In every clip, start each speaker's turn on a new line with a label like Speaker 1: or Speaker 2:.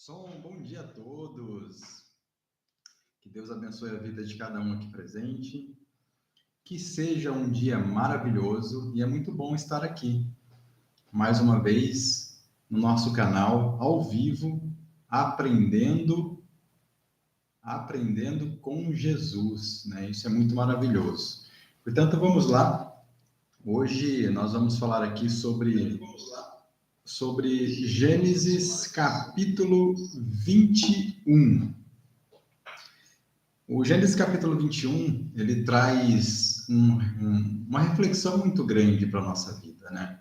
Speaker 1: Bom dia a todos. Que Deus abençoe a vida de cada um aqui presente. Que seja um dia maravilhoso e é muito bom estar aqui, mais uma vez, no nosso canal, ao vivo, aprendendo com Jesus, né? Isso é muito maravilhoso. Portanto, vamos lá. Hoje nós vamos falar aqui sobre Gênesis capítulo 21. O Gênesis capítulo 21, ele traz uma reflexão muito grande para a nossa vida, né?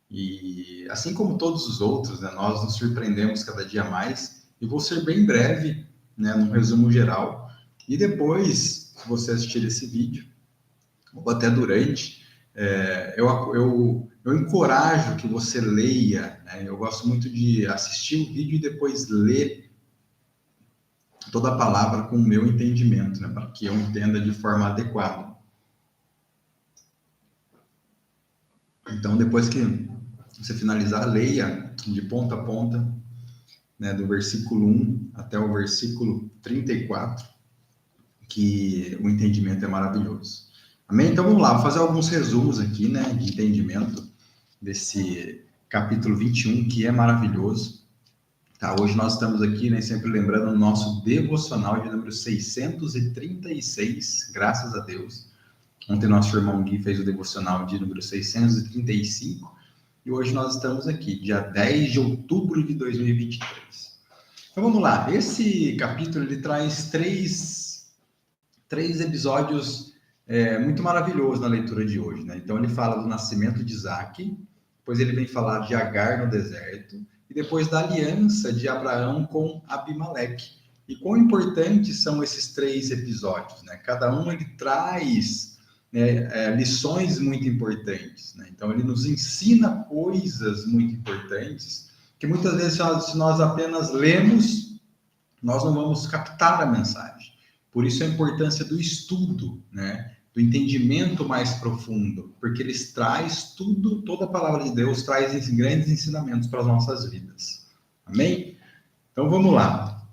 Speaker 1: E assim como todos os outros, né, nós nos surpreendemos cada dia mais, e vou ser bem breve, né, num resumo geral, e depois que você assistir esse vídeo, ou até durante, eu encorajo que você leia, né? Eu gosto muito de assistir o vídeo e depois ler toda a palavra com o meu entendimento, né? Para que eu entenda de forma adequada. Então, depois que você finalizar, leia de ponta a ponta, né, do versículo 1 até o versículo 34, que o entendimento é maravilhoso. Amém? Então, vamos lá, vou fazer alguns resumos aqui, né, de entendimento desse capítulo 21, que é maravilhoso. Tá, hoje nós estamos aqui, né, sempre lembrando o nosso devocional de número 636, graças a Deus. Ontem nosso irmão Gui fez o devocional de número 635, e hoje nós estamos aqui, dia 10 de outubro de 2023. Então vamos lá, esse capítulo ele traz três episódios muito maravilhosos na leitura de hoje, né? Então ele fala do nascimento de Isaac, depois ele vem falar de Agar no deserto, e depois da aliança de Abraão com Abimeleque. E quão importantes são esses três episódios, né? Cada um ele traz lições muito importantes, né? Então ele nos ensina coisas muito importantes que muitas vezes, se nós apenas lemos, nós não vamos captar a mensagem. Por isso a importância do estudo, né? Do entendimento mais profundo, porque eles traz toda a palavra de Deus traz grandes ensinamentos para as nossas vidas. Amém? Então vamos lá.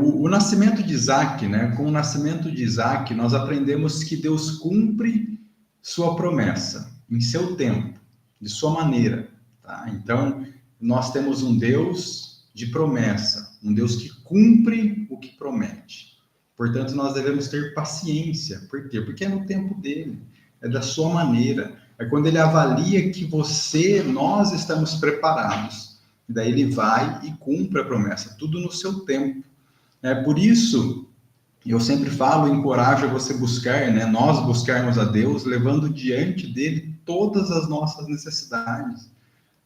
Speaker 1: O nascimento de Isaac, né? Com o nascimento de Isaac, nós aprendemos que Deus cumpre sua promessa em seu tempo, de sua maneira, tá? Então, nós temos um Deus de promessa, um Deus que cumpre o que promete. Portanto, nós devemos ter paciência. Por quê? Porque é no tempo dele, é da sua maneira. É quando ele avalia que nós estamos preparados. Daí ele vai e cumpre a promessa, tudo no seu tempo. Por isso, eu sempre falo, encorajo você buscar, né? Nós buscarmos a Deus, levando diante dele todas as nossas necessidades.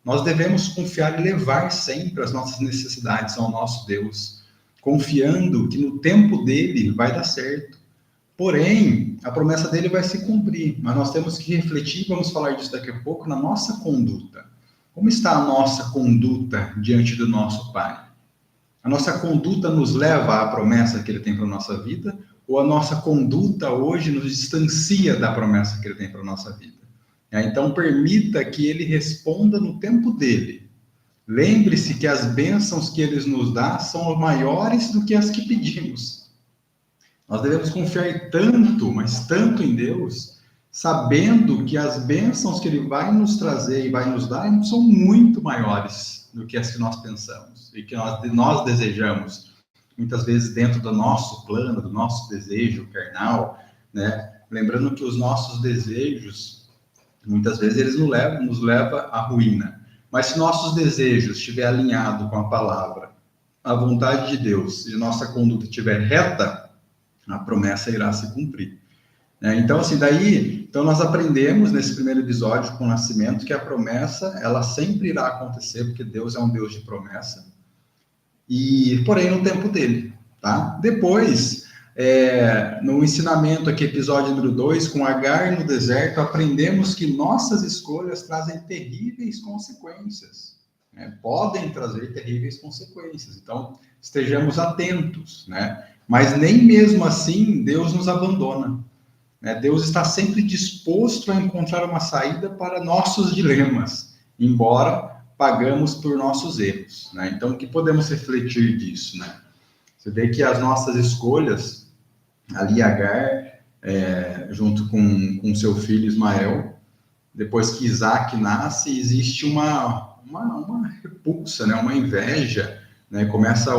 Speaker 1: Nós devemos confiar e levar sempre as nossas necessidades ao nosso Deus, confiando que no tempo dele vai dar certo. Porém, a promessa dele vai se cumprir, mas nós temos que refletir, vamos falar disso daqui a pouco, na nossa conduta. Como está a nossa conduta diante do nosso Pai? A nossa conduta nos leva à promessa que ele tem para a nossa vida, ou a nossa conduta hoje nos distancia da promessa que ele tem para a nossa vida? Então, permita que ele responda no tempo dele. Lembre-se que as bênçãos que ele nos dá são maiores do que as que pedimos. Nós devemos confiar tanto, mas tanto em Deus, sabendo que as bênçãos que ele vai nos trazer e vai nos dar são muito maiores do que as que nós pensamos e que nós desejamos. Muitas vezes dentro do nosso plano, do nosso desejo carnal, né? Lembrando que os nossos desejos, muitas vezes eles nos levam à ruína. Mas se nossos desejos estiver alinhado com a palavra, a vontade de Deus, e nossa conduta estiver reta, a promessa irá se cumprir. Então, assim, então nós aprendemos nesse primeiro episódio com o nascimento que a promessa, ela sempre irá acontecer, porque Deus é um Deus de promessa, porém no tempo dele, tá? Depois, no ensinamento aqui, episódio número 2, com Agar no deserto, aprendemos que nossas escolhas trazem terríveis consequências, né? Podem trazer terríveis consequências, então estejamos atentos, né? Mas nem mesmo assim Deus nos abandona, né? Deus está sempre disposto a encontrar uma saída para nossos dilemas, embora pagamos por nossos erros, né? Então, o que podemos refletir disso, né? Você vê que as nossas escolhas, ali Agar, junto com seu filho Ismael, depois que Isaac nasce, existe uma repulsa, né? Uma inveja, né? Começa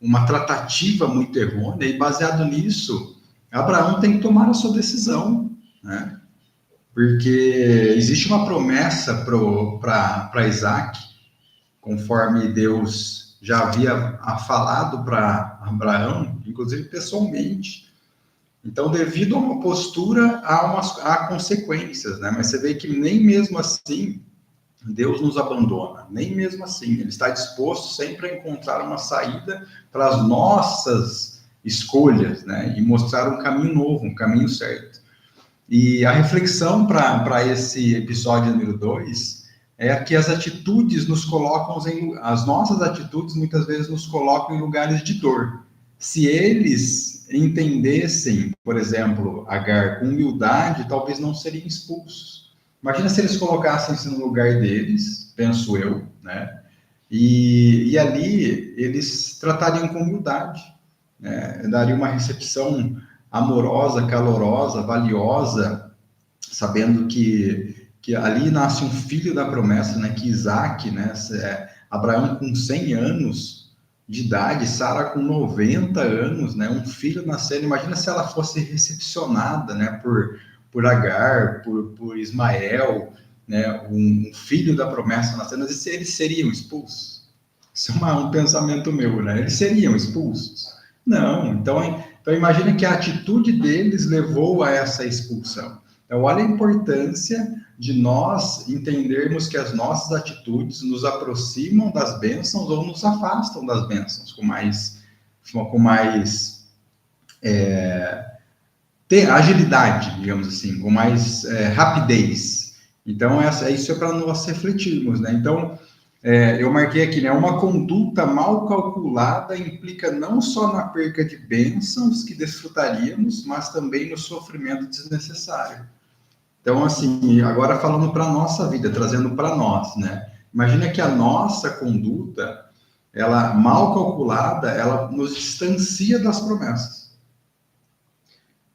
Speaker 1: uma tratativa muito errônea, e baseado nisso, Abraão tem que tomar a sua decisão, né? Porque existe uma promessa para Isaac, conforme Deus já havia falado para Abraão, inclusive pessoalmente. Então, devido a uma postura, há consequências, né? Mas você vê que nem mesmo assim Deus nos abandona, nem mesmo assim. Ele está disposto sempre a encontrar uma saída para as nossas escolhas, né? E mostrar um caminho novo, um caminho certo. E a reflexão para esse episódio número 2 é que as atitudes nos colocam as nossas atitudes muitas vezes nos colocam em lugares de dor. Se eles entendessem, por exemplo, Agar com humildade, talvez não seriam expulsos. Imagina se eles colocassem-se no lugar deles, penso eu, né? E ali eles tratariam com humildade, né? Dariam uma recepção amorosa, calorosa, valiosa, sabendo que ali nasce um filho da promessa, né? Que Isaac, né? Abraão com 100 anos de idade, Sara com 90 anos, né? Um filho nascendo. Imagina se ela fosse recepcionada, né? Por Agar, por Ismael, né? Um filho da promessa nascendo. Eles seriam expulsos? Isso é um pensamento meu, né? Eles seriam expulsos? Não. Então imagina que a atitude deles levou a essa expulsão. Então, olha a importância de nós entendermos que as nossas atitudes nos aproximam das bênçãos ou nos afastam das bênçãos com mais agilidade, digamos assim, com mais rapidez. Então, isso é para nós refletirmos, né? Então, eu marquei aqui, né? Uma conduta mal calculada implica não só na perca de bênçãos que desfrutaríamos, mas também no sofrimento desnecessário. Então, assim, agora falando para a nossa vida, trazendo para nós, né? Imagina que a nossa conduta, ela mal calculada, ela nos distancia das promessas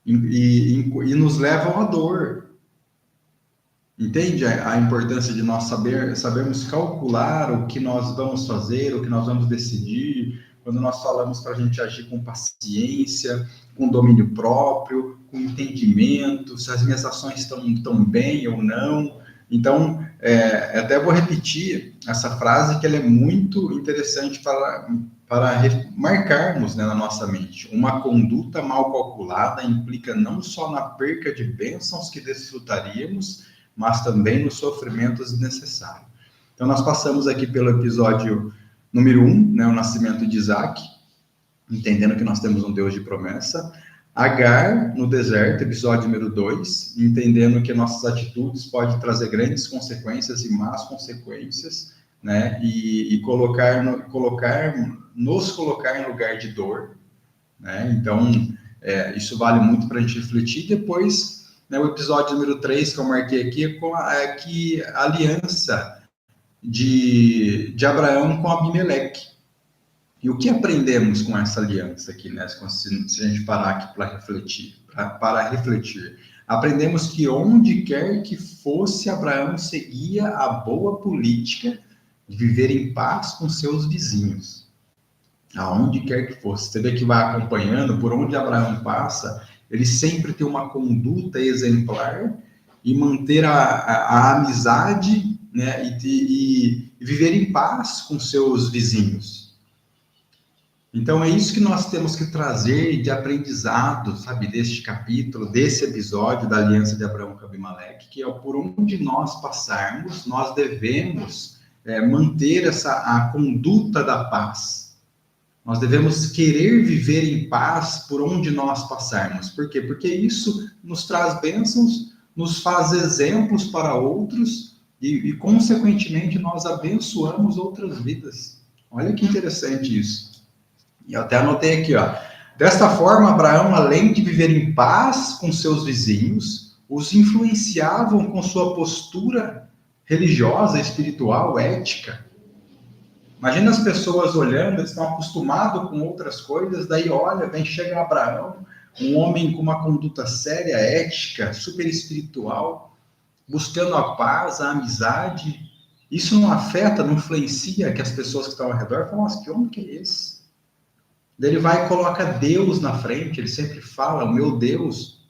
Speaker 1: e nos levam à dor. Entende a importância de nós sabermos calcular o que nós vamos fazer, o que nós vamos decidir, quando nós falamos para a gente agir com paciência, com domínio próprio, com entendimento, se as minhas ações estão bem ou não. Então, até vou repetir essa frase, que ela é muito interessante para marcarmos, né, na nossa mente. Uma conduta mal calculada implica não só na perca de bênçãos que desfrutaríamos, mas também no sofrimento desnecessário. Então, nós passamos aqui pelo episódio número 1, né, o nascimento de Isaac, entendendo que nós temos um Deus de promessa. Agar, no deserto, episódio número 2, entendendo que nossas atitudes podem trazer grandes consequências e más consequências, né, e nos colocar em lugar de dor, né? Então, isso vale muito para a gente refletir. Depois, né, o episódio número 3, que eu marquei aqui, é a aliança de Abraão com Abimeleque. E o que aprendemos com essa aliança aqui, né? Se a gente parar aqui para refletir, aprendemos que onde quer que fosse, Abraão seguia a boa política de viver em paz com seus vizinhos. Aonde quer que fosse. Você vê que vai acompanhando, por onde Abraão passa, ele sempre tem uma conduta exemplar e manter a amizade, né, e viver em paz com seus vizinhos. Então, é isso que nós temos que trazer de aprendizado, sabe, deste capítulo, desse episódio da aliança de Abraão com Abimeleque, que é por onde nós passarmos, nós devemos manter a conduta da paz. Nós devemos querer viver em paz por onde nós passarmos. Por quê? Porque isso nos traz bênçãos, nos faz exemplos para outros e consequentemente, nós abençoamos outras vidas. Olha que interessante isso. E eu até anotei aqui, ó. Desta forma, Abraão, além de viver em paz com seus vizinhos, os influenciavam com sua postura religiosa, espiritual, ética. Imagina as pessoas olhando, eles estão acostumados com outras coisas, daí olha, chega Abraão, um homem com uma conduta séria, ética, super espiritual, buscando a paz, a amizade. Isso não afeta, não influencia que as pessoas que estão ao redor falam, nossa, que homem que é esse? Daí ele vai e coloca Deus na frente, ele sempre fala, o meu Deus.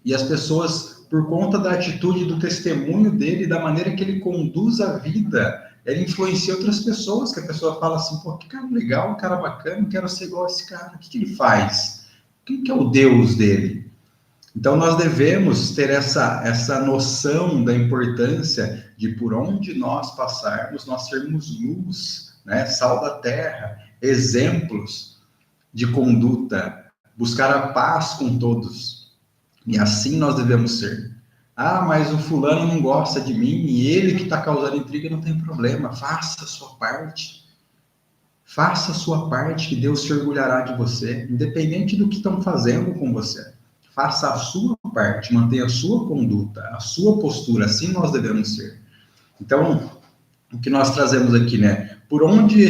Speaker 1: E as pessoas, por conta da atitude, do testemunho dele, da maneira que ele conduz a vida, ele influencia outras pessoas, que a pessoa fala assim, pô, que cara legal, que cara bacana, quero ser igual a esse cara, o que ele faz? Quem que é o Deus dele? Então, nós devemos ter essa noção da importância de por onde nós passarmos, nós sermos luz, né? Sal da terra, exemplos de conduta, buscar a paz com todos. E assim nós devemos ser. Ah, mas o fulano não gosta de mim e ele que está causando intriga, não tem problema. Faça a sua parte. Faça a sua parte, que Deus se orgulhará de você, independente do que estão fazendo com você. Faça a sua parte, mantenha a sua conduta, a sua postura, assim nós devemos ser. Então, o que nós trazemos aqui, né? Por onde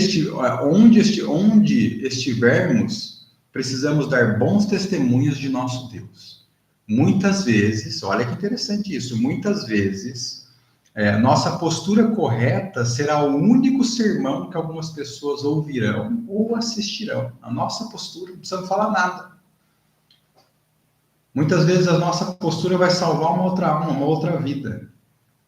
Speaker 1: estivermos, precisamos dar bons testemunhos de nosso Deus. Muitas vezes, olha que interessante isso, muitas vezes, nossa postura correta será o único sermão que algumas pessoas ouvirão ou assistirão. A nossa postura, não precisamos falar nada. Muitas vezes a nossa postura vai salvar uma outra vida.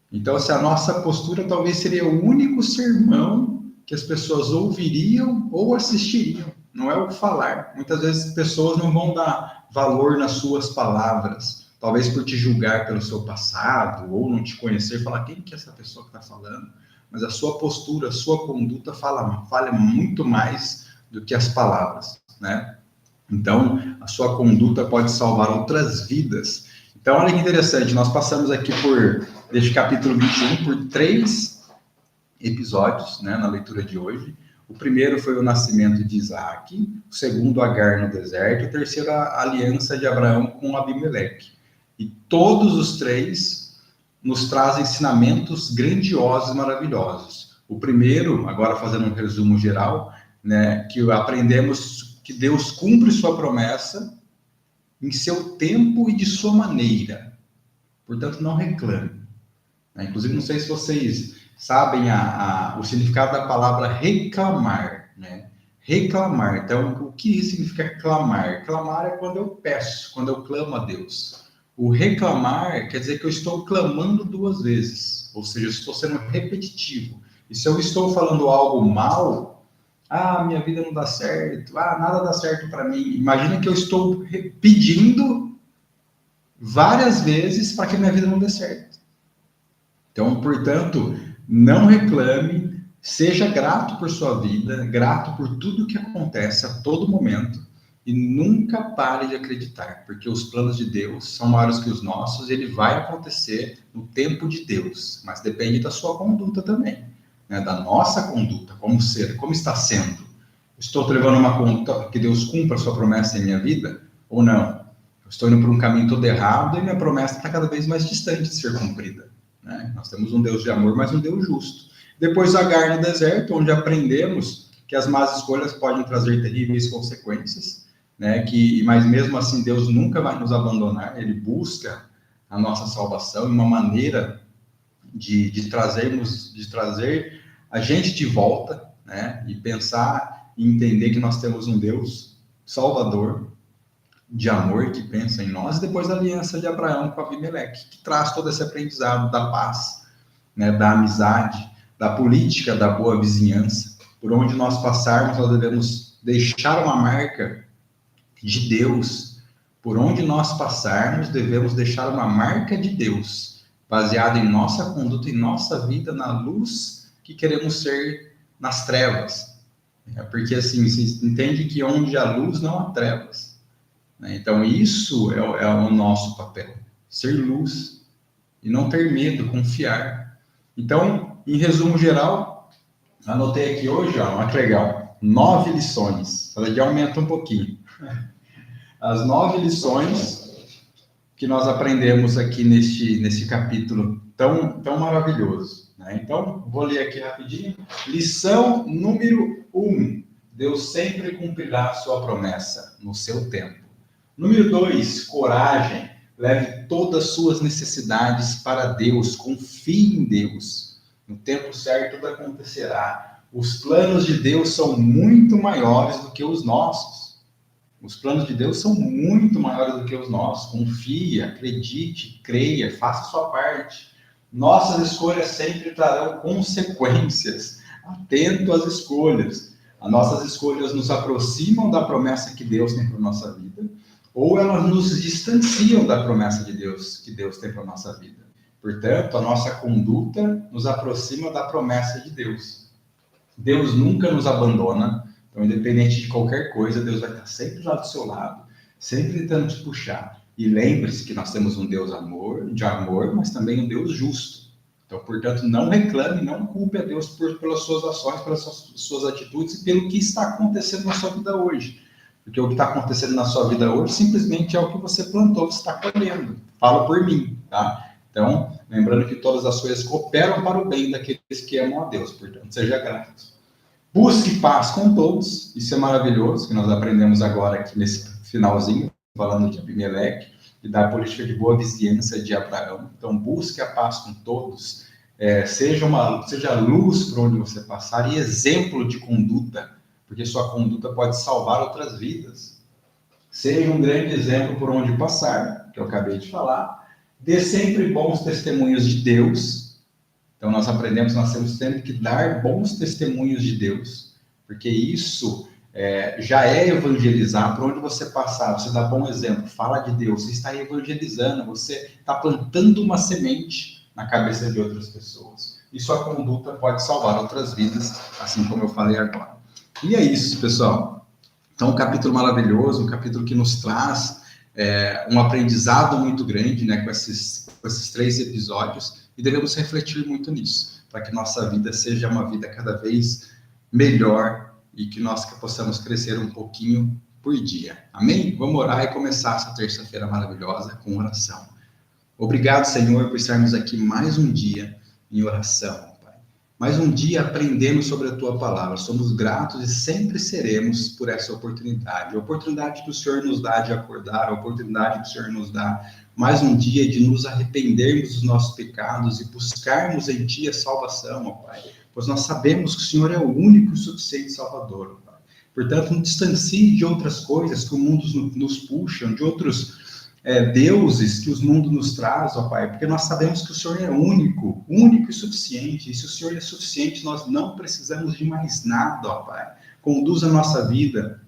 Speaker 1: Então, se a nossa postura talvez seria o único sermão que as pessoas ouviriam ou assistiriam, não é o falar. Muitas vezes as pessoas não vão dar valor nas suas palavras, talvez por te julgar pelo seu passado, ou não te conhecer, falar quem que é essa pessoa que está falando, mas a sua postura, a sua conduta fala muito mais do que as palavras, né? Então, a sua conduta pode salvar outras vidas. Então, olha que interessante, nós passamos aqui deste capítulo 21, por 3 episódios, né, na leitura de hoje. O primeiro foi o nascimento de Isaac, o segundo, Agar no deserto, e o terceiro, a aliança de Abraão com Abimeleque. E todos os 3 nos trazem ensinamentos grandiosos e maravilhosos. O primeiro, agora fazendo um resumo geral, né, que aprendemos que Deus cumpre sua promessa em seu tempo e de sua maneira. Portanto, não reclame. Inclusive, não sei se vocês sabem o significado da palavra reclamar, né? Reclamar. Então, o que significa clamar? Clamar é quando eu peço, quando eu clamo a Deus. O reclamar quer dizer que eu estou clamando 2 vezes, ou seja, eu estou sendo repetitivo. E se eu estou falando algo mal, minha vida não dá certo, nada dá certo para mim. Imagina que eu estou pedindo várias vezes para que minha vida não dê certo. Então, portanto, não reclame, seja grato por sua vida, grato por tudo que acontece a todo momento e nunca pare de acreditar, porque os planos de Deus são maiores que os nossos e ele vai acontecer no tempo de Deus, mas depende da sua conduta também. Da nossa conduta, como está sendo. Estou levando uma conduta que Deus cumpra a sua promessa em minha vida ou não? Eu estou indo por um caminho todo errado e minha promessa está cada vez mais distante de ser cumprida. Né? Nós temos um Deus de amor, mas um Deus justo. Depois, Agar no deserto, onde aprendemos que as más escolhas podem trazer terríveis consequências, né? Mas mesmo assim Deus nunca vai nos abandonar, ele busca a nossa salvação e uma maneira de trazer a gente de volta, né? E pensar e entender que nós temos um Deus salvador, de amor, que pensa em nós, e depois a aliança de Abraão com Abimeleque, que traz todo esse aprendizado da paz, né? Da amizade, da política, da boa vizinhança. Por onde nós passarmos, nós devemos deixar uma marca de Deus. Por onde nós passarmos, devemos deixar uma marca de Deus, baseada em nossa conduta, em nossa vida, na luz que queremos ser nas trevas. Porque assim, você entende que onde há luz não há trevas. Então isso é o nosso papel, ser luz e não ter medo, confiar. Então, em resumo geral, anotei aqui hoje, olha que legal, 9 lições, ela já aumenta um pouquinho. As 9 lições que nós aprendemos aqui neste capítulo tão maravilhoso, né? Então, vou ler aqui rapidinho. Lição número 1. Deus sempre cumprirá a sua promessa no seu tempo. Número 2, coragem. Leve todas as suas necessidades para Deus. Confie em Deus. No tempo certo tudo acontecerá. Os planos de Deus são muito maiores do que os nossos. Os planos de Deus são muito maiores do que os nossos. Confie, acredite, creia, faça a sua parte. Nossas escolhas sempre trarão consequências. Atento às escolhas. As nossas escolhas nos aproximam da promessa que Deus tem para a nossa vida, ou elas nos distanciam da promessa de Deus que Deus tem para a nossa vida. Portanto, a nossa conduta nos aproxima da promessa de Deus. Deus nunca nos abandona, então, independente de qualquer coisa, Deus vai estar sempre lá do seu lado, sempre tentando te puxar. E lembre-se que nós temos um Deus de amor, mas também um Deus justo. Então, portanto, não reclame, não culpe a Deus pelas suas ações, pelas suas atitudes e pelo que está acontecendo na sua vida hoje. Porque o que está acontecendo na sua vida hoje simplesmente é o que você plantou, que está colhendo. Falo por mim, tá? Então, lembrando que todas as coisas cooperam para o bem daqueles que amam a Deus. Portanto, seja grato. Busque paz com todos. Isso é maravilhoso, que nós aprendemos agora aqui nesse finalzinho, falando de Abimeleque e da política de boa vizinhança de Abraão. Então, busque a paz com todos. Seja luz por onde você passar e exemplo de conduta, porque sua conduta pode salvar outras vidas. Seja um grande exemplo por onde passar, que eu acabei de falar. Dê sempre bons testemunhos de Deus. Então, nós aprendemos que nós temos sempre que dar bons testemunhos de Deus, porque isso já é evangelizar. Por onde você passar, você dá bom exemplo, fala de Deus, você está evangelizando, você está plantando uma semente na cabeça de outras pessoas. E sua conduta pode salvar outras vidas, assim como eu falei agora. E é isso, pessoal. Então, um capítulo maravilhoso, um capítulo que nos traz um aprendizado muito grande, né, com esses 3 episódios, e devemos refletir muito nisso, para que nossa vida seja uma vida cada vez melhor e que nós possamos crescer um pouquinho por dia. Amém? Vamos orar e começar essa terça-feira maravilhosa com oração. Obrigado, Senhor, por estarmos aqui mais um dia em oração. Mais um dia aprendendo sobre a Tua Palavra. Somos gratos e sempre seremos por essa oportunidade. A oportunidade que o Senhor nos dá de acordar, a oportunidade que o Senhor nos dá mais um dia de nos arrependermos dos nossos pecados e buscarmos em Ti a salvação, ó Pai. Pois nós sabemos que o Senhor é o único e suficiente Salvador, ó Pai. Portanto, não distancie de outras coisas que o mundo nos puxam, de outros deuses que o mundo nos traz, ó Pai, porque nós sabemos que o Senhor é único e suficiente, e se o Senhor é suficiente, nós não precisamos de mais nada, ó Pai. Conduz a nossa vida,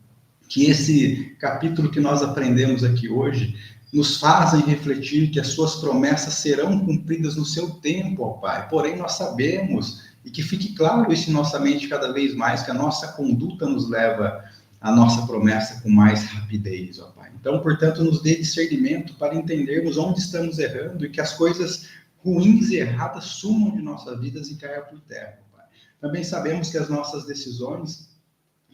Speaker 1: que esse capítulo que nós aprendemos aqui hoje, nos fazem refletir que as suas promessas serão cumpridas no seu tempo, ó Pai. Porém, nós sabemos, e que fique claro isso em nossa mente cada vez mais, que a nossa conduta nos leva à nossa promessa com mais rapidez, ó Pai. Então, portanto, nos dê discernimento para entendermos onde estamos errando e que as coisas ruins e erradas sumam de nossas vidas e caiam por terra, ó Pai. Também sabemos que as nossas decisões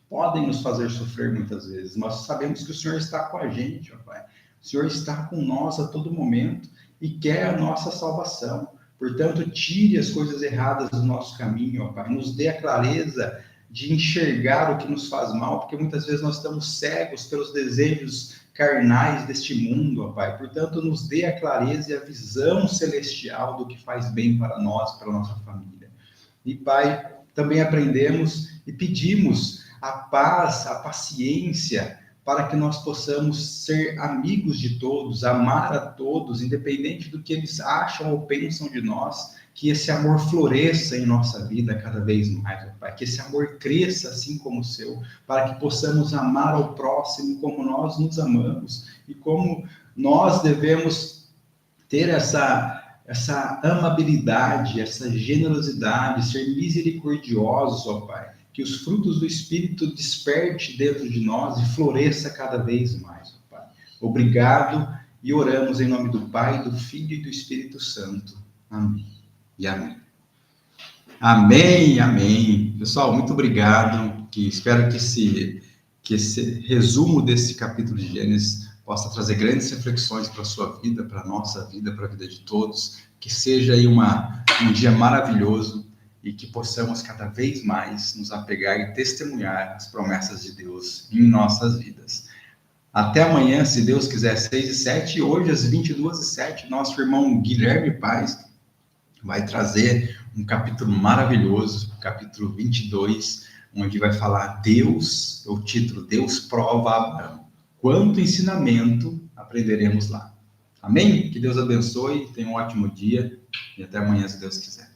Speaker 1: podem nos fazer sofrer muitas vezes. Nós sabemos que o Senhor está com a gente, ó Pai. O Senhor está com nós a todo momento e quer a nossa salvação. Portanto, tire as coisas erradas do nosso caminho, ó Pai. Nos dê a clareza de enxergar o que nos faz mal, porque muitas vezes nós estamos cegos pelos desejos carnais deste mundo, ó Pai. Portanto, nos dê a clareza e a visão celestial do que faz bem para nós, para a nossa família. E, Pai, também aprendemos e pedimos a paz, a paciência, para que nós possamos ser amigos de todos, amar a todos, independente do que eles acham ou pensam de nós, que esse amor floresça em nossa vida cada vez mais, ó Pai, que esse amor cresça assim como o seu, para que possamos amar ao próximo como nós nos amamos e como nós devemos ter essa amabilidade, essa generosidade, ser misericordiosos, ó Pai, que os frutos do Espírito desperte dentro de nós e floresça cada vez mais, ó Pai. Obrigado e oramos em nome do Pai, do Filho e do Espírito Santo. Amém. E amém. Amém, amém. Pessoal, muito obrigado. Espero que esse resumo desse capítulo de Gênesis possa trazer grandes reflexões para a sua vida, para a nossa vida, para a vida de todos. Que seja aí um dia maravilhoso e que possamos cada vez mais nos apegar e testemunhar as promessas de Deus em nossas vidas. Até amanhã, se Deus quiser, 6h07. E hoje, às 22h07, nosso irmão Guilherme Paz vai trazer um capítulo maravilhoso, capítulo 22, onde vai falar Deus, o título, Deus prova Abraão. Quanto ensinamento aprenderemos lá. Amém? Que Deus abençoe, tenha um ótimo dia e até amanhã, se Deus quiser.